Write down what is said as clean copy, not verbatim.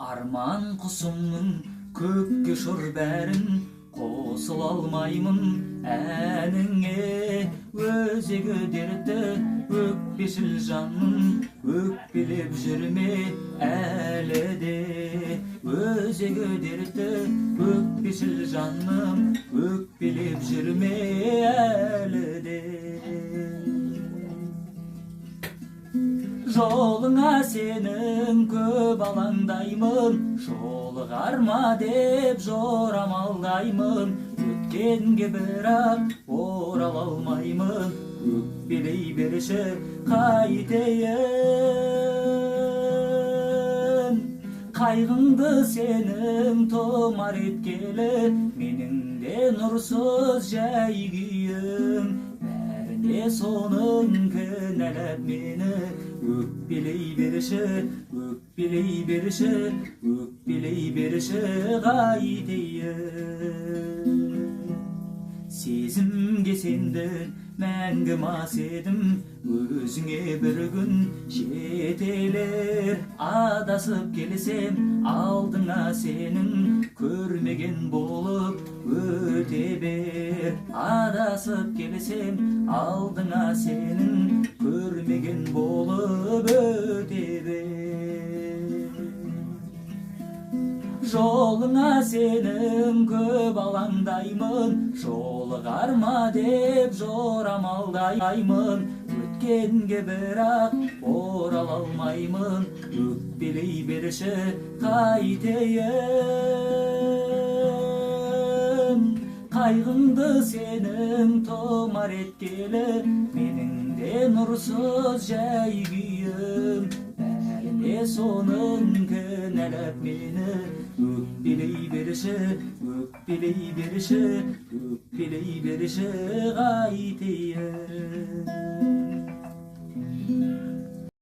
Arman құсымның көкке ұшыр бәрін қосыла алмаймын әніңе. Өзегі дерті өкпешіл жанның өкпелеп жүрме әлі де. Өзегі дерті өкпешіл жанның өкпелеп жүрме әлі де. Жолыңа сенің көп алаңдаймын, жолығар ма деп жорамалдаймын. Өткенге бірақ орала алмаймын, өкпелей берші қайтейін. Қайғыңды сенің томар еткелі, менің де нұрсыз жай күйім. Бәріне соның кінәлап мені, өкпелей берші, өкпелей берші, өкпелей берші қайтейін. Сезімге сендің, мәңгі мас едім, өзіңе бір күн жетелер. Адасып келсем алдыңа сенің, көрмеген болып өте бер. Адасып келсем алдыңа сенің, көрмеген болып өте бер. Жолыңа сенің көп алаңдаймын, жолығар ма деп жорамалдаймын. Өткенге бірақ орала алмаймын, өкпелей берші қайтейін. Қайғыңды сенің томар еткелі, менің де нұрсыз жай күйім. Бәріне соның кінәлап мені, өкпелей берші, өкпелей берші, өкпелей берші қайтейін.